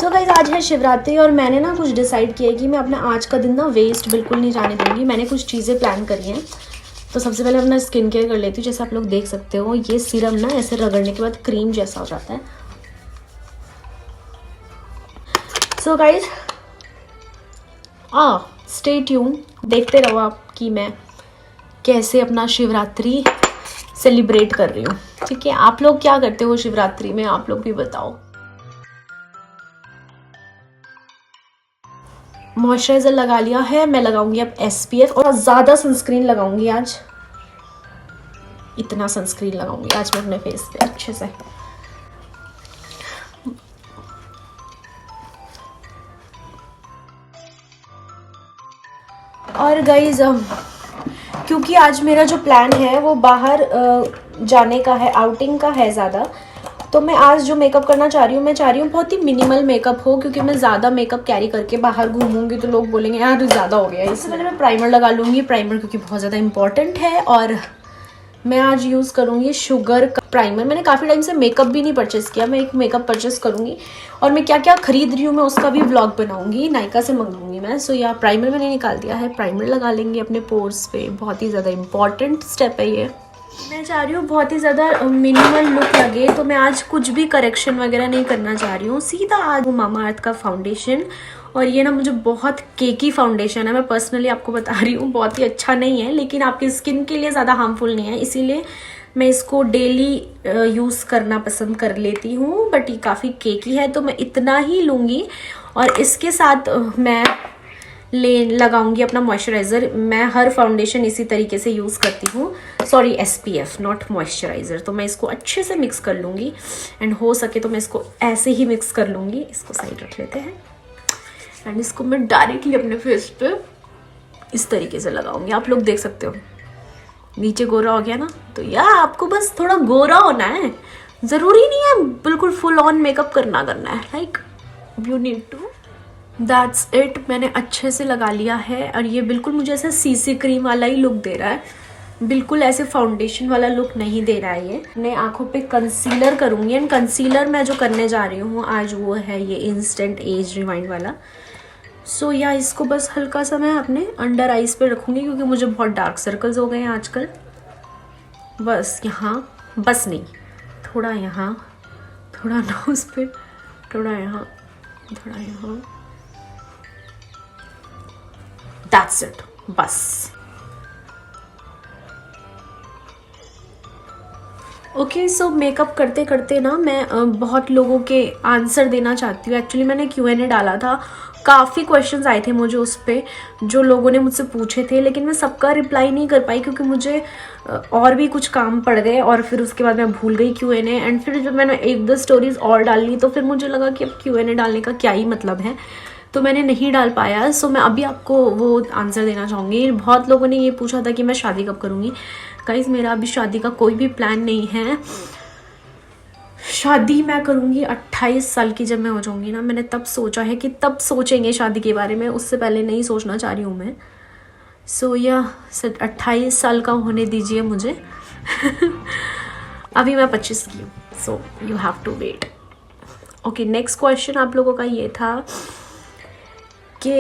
So guys, आज है शिवरात्रि और मैंने ना कुछ डिसाइड किया है कि मैं अपना आज का दिन ना वेस्ट बिल्कुल नहीं जाने दूंगी। मैंने कुछ चीज़ें प्लान करी हैं। तो सबसे पहले अपना स्किन केयर कर लेती हूँ। जैसे आप लोग देख सकते हो, ये सीरम ना ऐसे रगड़ने के बाद क्रीम जैसा हो जाता है। सो गाइस, स्टे ट्यून, देखते रहो आप कि मैं कैसे अपना शिवरात्रि सेलिब्रेट कर रही हूँ। ठीक है, आप लोग क्या करते हो शिवरात्रि में, आप लोग भी बताओ। मॉइस्चराइजर लगा लिया है, मैं लगाऊंगी अब SPF और ज़्यादा सनस्क्रीन लगाऊंगी आज। इतना सनस्क्रीन लगाऊंगी आज मैं अपने फेस पे अच्छे से। और गाइज, क्योंकि आज मेरा जो प्लान है वो बाहर जाने का है, आउटिंग का है ज़्यादा, तो मैं आज जो मेकअप करना चाह रही हूँ, मैं चाह रही हूँ बहुत ही मिनिमल मेकअप हो, क्योंकि मैं ज़्यादा मेकअप कैरी करके बाहर घूमूंगी तो लोग बोलेंगे यार ज़्यादा हो गया। इससे पहले मैं प्राइमर लगा लूँगी, प्राइमर क्योंकि बहुत ज़्यादा इंपॉर्टेंट है। और मैं आज यूज़ करूँगी शुगर का प्राइमर। मैंने काफ़ी टाइम से मेकअप भी नहीं परचेस किया, मैं एक मेकअप परचेस करूँगी और मैं क्या क्या खरीद रही हूँ मैं उसका भी व्लॉग बनाऊँगी। नायका से मंगवाऊँगी मैं। सो या प्राइमर मैंने निकाल दिया है, प्राइमर लगा लेंगे अपने पोर्स पे। बहुत ही ज़्यादा इंपॉर्टेंट स्टेप है ये। मैं चाह रही हूँ बहुत ही ज़्यादा मिनिमल लुक लगे, तो मैं आज कुछ भी करेक्शन वगैरह नहीं करना चाह रही हूँ। सीधा आज वो मामा अर्थ का फाउंडेशन, और ये ना मुझे बहुत केकी फाउंडेशन है। मैं पर्सनली आपको बता रही हूँ, बहुत ही अच्छा नहीं है, लेकिन आपकी स्किन के लिए ज़्यादा हार्मफुल नहीं है, इसीलिए मैं इसको डेली यूज़ करना पसंद कर लेती हूँ। बट ये काफ़ी केकी है तो मैं इतना ही लूँगी। और इसके साथ मैं लगाऊंगी अपना मॉइस्चराइज़र। मैं हर फाउंडेशन इसी तरीके से यूज़ करती हूँ, सॉरी SPF नॉट मॉइस्चराइज़र। तो मैं इसको अच्छे से मिक्स कर लूँगी, एंड हो सके तो मैं इसको ऐसे ही मिक्स कर लूँगी। इसको साइड रख लेते हैं, एंड इसको मैं डायरेक्टली अपने फेस पे इस तरीके से लगाऊंगी। आप लोग देख सकते हो नीचे गोरा हो गया ना, तो यार आपको बस थोड़ा गोरा होना है, ज़रूरी नहीं है बिल्कुल फुल ऑन मेकअप करना है। Like you need to, that's it. मैंने अच्छे से लगा लिया है और ये बिल्कुल मुझे ऐसा CC क्रीम वाला ही लुक दे रहा है, बिल्कुल ऐसे फाउंडेशन वाला लुक नहीं दे रहा है ये। मैं आंखों पे कंसीलर करूँगी, एंड कंसीलर मैं जो करने जा रही हूँ आज वो है ये इंस्टेंट एज रिवाइंड वाला। सो या इसको बस हल्का सा मैं अपने अंडर आइज पे रखूँगी, क्योंकि मुझे बहुत डार्क सर्कल्स हो गए हैं आजकल। बस यहाँ, बस नहीं, थोड़ा यहाँ, थोड़ा नोज पे, थोड़ा यहाँ, थोड़ा यहाँ, दैट्स इट, बस। ओके, सो मेकअप करते करते ना मैं बहुत लोगों के आंसर देना चाहती हूँ। एक्चुअली मैंने Q&A डाला था, काफ़ी क्वेश्चंस आए थे मुझे उस पर, जो लोगों ने मुझसे पूछे थे, लेकिन मैं सबका रिप्लाई नहीं कर पाई क्योंकि मुझे और भी कुछ काम पड़ गए, और फिर उसके बाद मैं भूल गई Q&A। एंड फिर जब मैंने 1-2 स्टोरीज और डाल ली तो फिर मुझे लगा कि अब Q&A डालने का क्या ही मतलब है, तो मैंने नहीं डाल पाया। सो मैं अभी आपको वो आंसर देना चाहूँगी। बहुत लोगों ने ये पूछा था कि मैं शादी कब करूँगी। गाइस, मेरा अभी शादी का कोई भी प्लान नहीं है। शादी मैं करूँगी 28 साल की, जब मैं हो जाऊँगी ना। मैंने तब सोचा है कि तब सोचेंगे शादी के बारे में, उससे पहले नहीं सोचना चाह रही हूँ मैं। सो या 28 साल का होने दीजिए मुझे। अभी मैं 25 की हूँ, so you have to wait. Okay, next question आप लोगों का ये था कि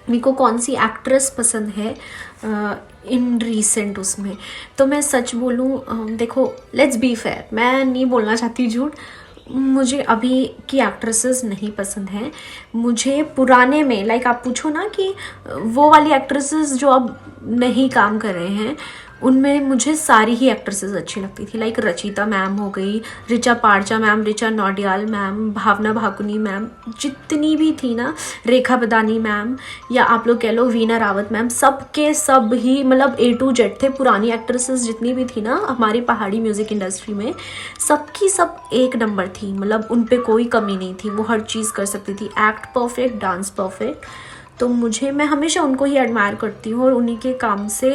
मेरे को कौन सी एक्ट्रेस पसंद है इन रीसेंट उसमें। तो मैं सच बोलूँ, देखो लेट्स बी फेयर, मैं नहीं बोलना चाहती झूठ। मुझे अभी की एक्ट्रेसेस नहीं पसंद हैं। मुझे पुराने में, लाइक आप पूछो ना कि वो वाली एक्ट्रेसेस जो अब नहीं काम कर रहे हैं, उनमें मुझे सारी ही एक्ट्रेसेस अच्छी लगती थी। लाइक रचिता मैम हो गई, ऋचा पारचा मैम, ऋचा नौडियाल मैम, भावना भाकुनी मैम, जितनी भी थी ना, रेखा बदानी मैम, या आप लोग कह लो वीना रावत मैम, सब के सब ही मतलब A to Z थे। पुरानी एक्ट्रेसेस जितनी भी थी ना हमारी पहाड़ी म्यूज़िक इंडस्ट्री में, सबकी सब एक नंबर थी। मतलब उन पर कोई कमी नहीं थी, वो हर चीज़ कर सकती थी, एक्ट परफेक्ट, डांस परफेक्ट। तो मैं हमेशा उनको ही एडमायर करती हूँ और उन्हीं के काम से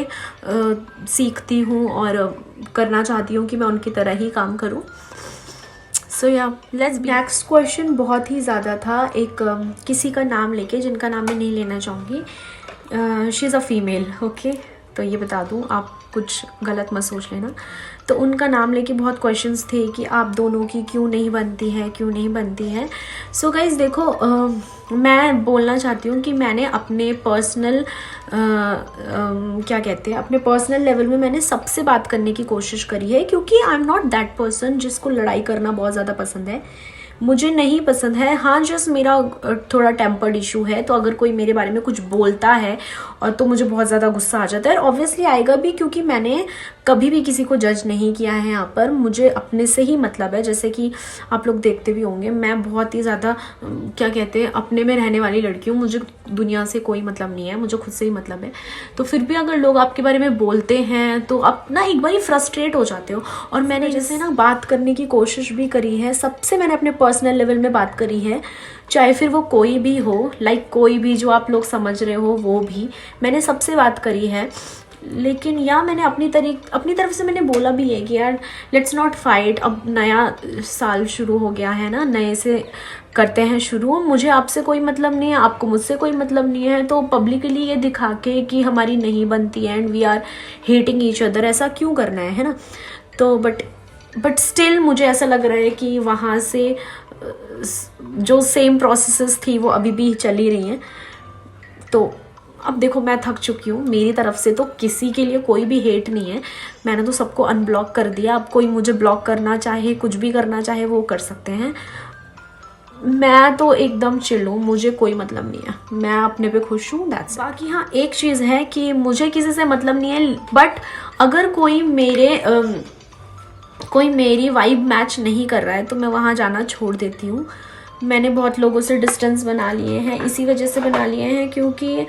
सीखती हूँ और करना चाहती हूँ कि मैं उनकी तरह ही काम करूँ। सो या लेट्स बी। नेक्स्ट क्वेश्चन बहुत ही ज़्यादा था, एक किसी का नाम लेके, जिनका नाम मैं नहीं लेना चाहूँगी। She is a female, okay. तो ये बता दूँ, आप कुछ गलत मत सोच लेना। तो उनका नाम लेके बहुत क्वेश्चंस थे कि आप दोनों की क्यों नहीं बनती है, क्यों नहीं बनती है। सो गाइज़ देखो, मैं बोलना चाहती हूँ कि मैंने अपने पर्सनल क्या कहते हैं, अपने पर्सनल लेवल में मैंने सबसे बात करने की कोशिश करी है, क्योंकि I am not that person जिसको लड़ाई करना बहुत ज़्यादा पसंद है। मुझे नहीं पसंद है। हाँ, जस्ट मेरा थोड़ा टेम्पर्ड इशू है, तो अगर कोई मेरे बारे में कुछ बोलता है और तो मुझे बहुत ज़्यादा गुस्सा आ जाता है, और ऑब्वियसली आएगा भी, क्योंकि मैंने कभी भी किसी को जज नहीं किया है यहाँ पर। मुझे अपने से ही मतलब है, जैसे कि आप लोग देखते भी होंगे, मैं बहुत ही ज़्यादा क्या कहते हैं, अपने में रहने वाली लड़की हूँ। मुझे दुनिया से कोई मतलब नहीं है, मुझे खुद से ही मतलब है। तो फिर भी अगर लोग आपके बारे में बोलते हैं तो आप ना एक बार ही फ्रस्ट्रेट हो जाते हो। और मैंने जैसे ना बात करने की कोशिश भी करी है, सबसे मैंने अपने पर्सनल लेवल में बात करी है, चाहे फिर वो कोई भी हो, लाइक कोई भी जो आप लोग समझ रहे हो वो भी मैंने सबसे बात करी है। लेकिन या मैंने अपनी तरफ से मैंने बोला भी है कि यार लेट्स नॉट फाइट, अब नया साल शुरू हो गया है ना, नए से करते हैं शुरू। मुझे आपसे कोई मतलब नहीं है, आपको मुझसे कोई मतलब नहीं है, तो पब्लिकली ये दिखा के कि हमारी नहीं बनती है and we are hating each other, ऐसा क्यों करना है ना। तो बट स्टिल मुझे ऐसा लग रहा है कि वहाँ से जो सेम प्रोसेसेस थी वो अभी भी चली रही हैं। तो अब देखो, मैं थक चुकी हूँ। मेरी तरफ से तो किसी के लिए कोई भी हेट नहीं है, मैंने तो सबको अनब्लॉक कर दिया। अब कोई मुझे ब्लॉक करना चाहे, कुछ भी करना चाहे, वो कर सकते हैं। मैं तो एकदम चिल हूँ, मुझे कोई मतलब नहीं है, मैं अपने पे खुश हूँ, दैट्स। बाकी हाँ, एक चीज़ है कि मुझे किसी से मतलब नहीं है, बट अगर कोई मेरी वाइब मैच नहीं कर रहा है तो मैं वहाँ जाना छोड़ देती हूँ। मैंने बहुत लोगों से डिस्टेंस बना लिए हैं, इसी वजह से बना लिए हैं क्योंकि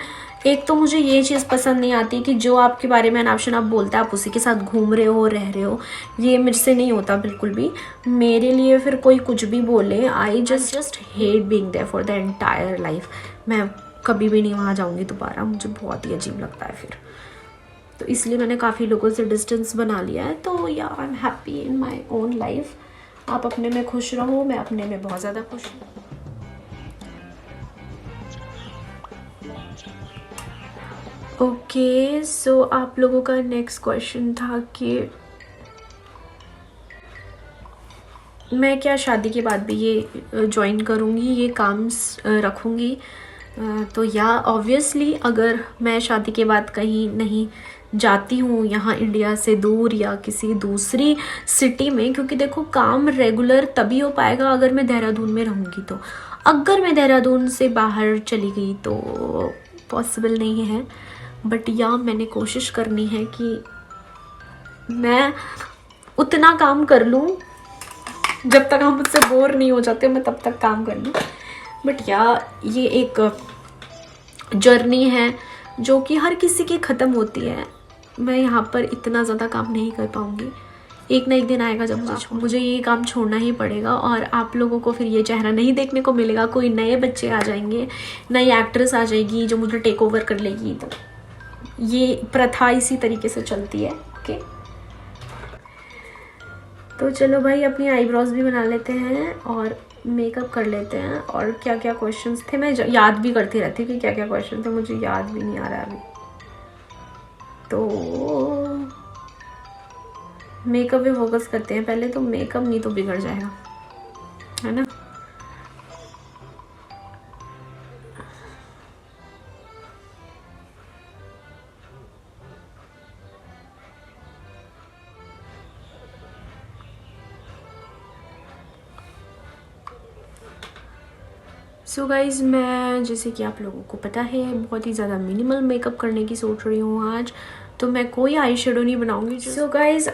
एक तो मुझे ये चीज़ पसंद नहीं आती कि जो आपके बारे में अनाप शनाप बोलता है आप उसी के साथ घूम रहे हो, रह रहे हो। ये मेरे से नहीं होता बिल्कुल भी। मेरे लिए फिर कोई कुछ भी बोले, I just hate being there for the entire life. मैं कभी भी नहीं वहाँ जाऊँगी दोबारा, मुझे बहुत ही अजीब लगता है फिर। तो इसलिए मैंने काफ़ी लोगों से डिस्टेंस बना लिया है। तो या I am happy in my own life. आप अपने में खुश रहो, मैं अपने में बहुत ज़्यादा खुश हूँ। ओके, सो आप लोगों का नेक्स्ट क्वेश्चन था कि मैं क्या शादी के बाद भी ये ज्वाइन करूँगी, ये काम रखूँगी। तो या ऑब्वियसली अगर मैं शादी के बाद कहीं नहीं जाती हूँ यहाँ इंडिया से दूर या किसी दूसरी सिटी में, क्योंकि देखो काम रेगुलर तभी हो पाएगा अगर मैं देहरादून में रहूँगी। तो अगर मैं देहरादून से बाहर चली गई तो पॉसिबल नहीं है, बट या मैंने कोशिश करनी है कि मैं उतना काम कर लूँ जब तक हम मुझसे बोर नहीं हो जाते, मैं तब तक काम कर लूँ। बट या ये एक जर्नी है जो कि हर किसी की ख़त्म होती है। मैं यहाँ पर इतना ज़्यादा काम नहीं कर पाऊँगी, एक ना एक दिन आएगा जब मुझे ये काम छोड़ना ही पड़ेगा, और आप लोगों को फिर ये चेहरा नहीं देखने को मिलेगा। कोई नए बच्चे आ जाएंगे, नई एक्ट्रेस आ जाएगी जो मुझे टेक ओवर कर लेगी। तो ये प्रथा इसी तरीके से चलती है। ओके, तो चलो भाई, अपनी आईब्रोज भी बना लेते हैं और मेकअप कर लेते हैं। और क्या क्या क्वेश्चंस थे मैं याद भी करती रहती कि क्या क्या क्वेश्चन थे, मुझे याद भी नहीं आ रहा अभी। तो मेकअप पे फोकस करते हैं पहले, तो मेकअप नहीं तो बिगड़ जाएगा, है ना। सो गाइज़, मैं जैसे कि आप लोगों को पता है बहुत ही ज़्यादा मिनिमल मेकअप करने की सोच रही हूँ आज। तो मैं कोई आई शेडो नहीं बनाऊँगी। सो गाइज़,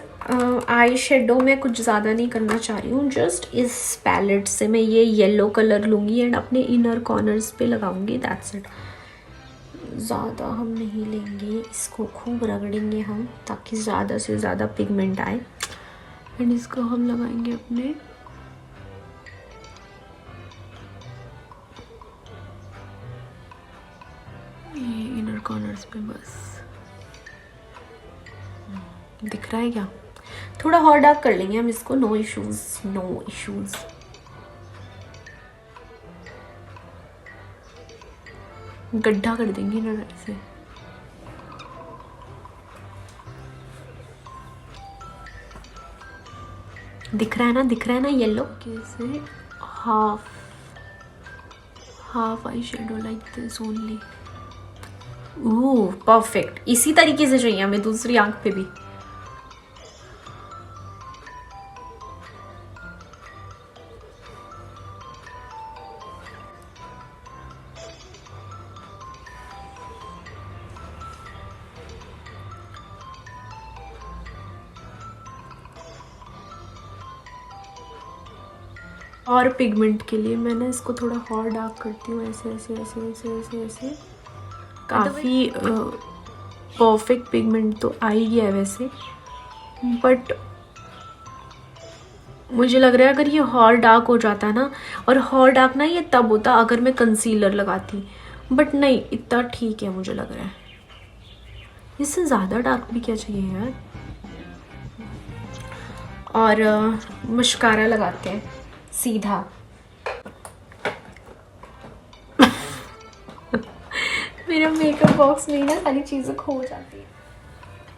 आई शेडो मैं कुछ ज़्यादा नहीं करना चाह रही हूँ। जस्ट इस पैलेट से मैं ये येलो कलर लूँगी एंड अपने इनर कॉर्नर्स पे लगाऊँगी, दैट्स इट। ज़्यादा हम नहीं लेंगे, इसको खूब रगड़ेंगे हम ताकि ज़्यादा से ज़्यादा पिगमेंट आए। एंड इसको हम लगाएंगे अपने इनर कॉर्नर्स पे। बस दिख रहा है क्या? थोड़ा और डार्क कर लेंगे हम इसको, नो इश्यूज, नो इश्यूज। गड्ढा कर देंगे ना ऐसे। दिख रहा है ना, दिख रहा है ना येलो, कैसे half eye shadow like this only. Oh perfect, इसी तरीके से चाहिए हमें दूसरी आंख पे भी। और पिगमेंट के लिए मैं ना इसको थोड़ा और डार्क करती हूँ, ऐसे ऐसे ऐसे ऐसे ऐसे ऐसे। काफ़ी परफेक्ट पिगमेंट तो आ ही गया है वैसे, बट मुझे लग रहा है अगर ये और डार्क हो जाता ना, और और डार्क ना ये तब होता अगर मैं कंसीलर लगाती, बट नहीं, इतना ठीक है मुझे लग रहा है। इससे ज़्यादा डार्क भी क्या चाहिए यार। और मस्कारा लगाते हैं सीधा। मेरा मेकअप बॉक्स में ना सारी चीज़ें खो जाती है।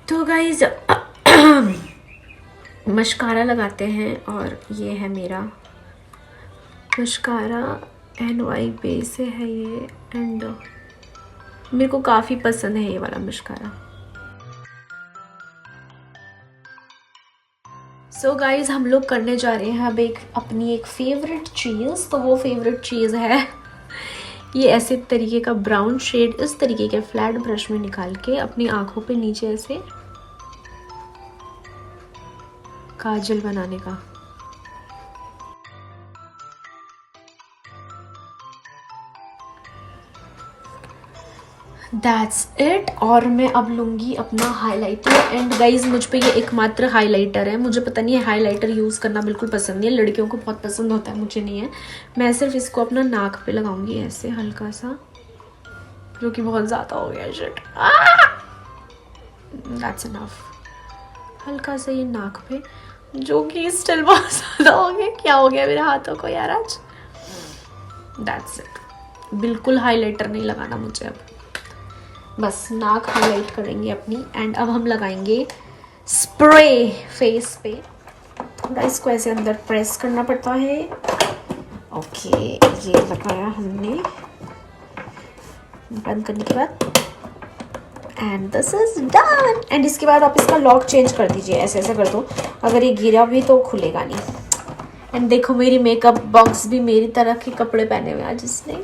तो गाइज मस्कारा लगाते हैं, और ये है मेरा मस्कारा NY पे से है ये, एंड मेरे को काफ़ी पसंद है ये वाला मस्कारा। सो गाइज हम लोग करने जा रहे हैं अब अपनी एक फेवरेट चीज़। तो वो फेवरेट चीज़ है ये ऐसे तरीके का ब्राउन शेड इस तरीके के फ्लैट ब्रश में निकाल के अपनी आंखों पे नीचे ऐसे काजल बनाने का। That's it. और मैं अब लूँगी अपना हाइलाइटर। एंड गाइज मुझ पे ये एकमात्र हाइलाइटर है, मुझे पता नहीं है हाइलाइटर यूज़ करना बिल्कुल पसंद नहीं है, लड़कियों को बहुत पसंद होता है, मुझे नहीं है। मैं सिर्फ इसको अपना नाक पे लगाऊंगी ऐसे हल्का सा, जो कि बहुत ज़्यादा हो गया शिट। That's enough. हल्का सा ये नाक पे, जो कि स्टिल बहुत ज़्यादा हो गया। क्या हो गया मेरे हाथों को यार आज। That's it. बिल्कुल हाइलाइटर नहीं लगाना मुझे अब, बस नाक हाईलाइट करेंगे अपनी। एंड अब हम लगाएंगे स्प्रे फेस पे। थोड़ा इसको ऐसे अंदर प्रेस करना पड़ता है। ओके, ये लगाया हमने बंद करने के बाद, and this is done. And इसके बाद आप इसका लॉक चेंज कर दीजिए, ऐसे ऐसे कर दो, अगर ये गिरा भी तो खुलेगा नहीं। एंड देखो मेरी मेकअप बॉक्स भी मेरी तरह के कपड़े पहने हुए आज इसने।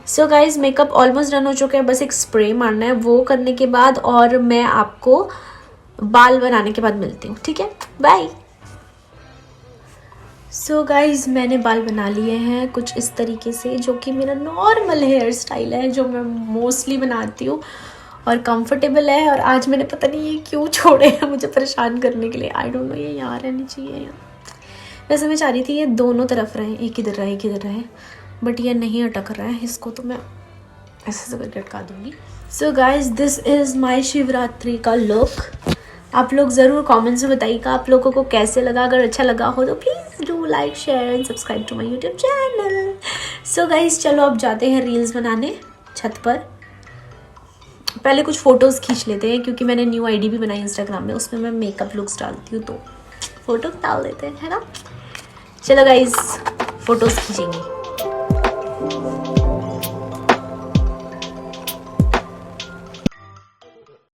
So guys makeup almost done हो चुका है, बस एक स्प्रे मारना है, वो करने के बाद और मैं आपको बाल बनाने के बाद मिलती हूँ, ठीक है, बाय। सो गाइज मैंने बाल बना लिए हैं कुछ इस तरीके से, जो कि मेरा नॉर्मल हेयर स्टाइल है, जो मैं मोस्टली बनाती हूँ और कंफर्टेबल है। और आज मैंने पता नहीं ये क्यों छोड़े हैं मुझे परेशान करने के लिए, आई डोंट नो, ये यहाँ रहनी चाहिए यार। वैसे मैं चाह रही थी ये दोनों तरफ रहे, एक इधर रहे एक इधर रहे, बट ये नहीं अटक रहा है, इसको तो मैं ऐसे करके अटका दूंगी। So guys this is my Shivratri का लुक। आप लोग ज़रूर कमेंट्स में बताइएगा आप लोगों को कैसे लगा। अगर अच्छा लगा हो तो please do like share and subscribe to my YouTube channel. So guys चलो अब जाते हैं रील्स बनाने छत पर। पहले कुछ फ़ोटोज़ खींच लेते हैं, क्योंकि मैंने न्यू ID भी बनाई इंस्टाग्राम में, उसमें मैं मेकअप लुक्स डालती हूँ, तो फ़ोटो डाल देते हैं, है ना। चलो गाइज फ़ोटोज़ खींचेंगे।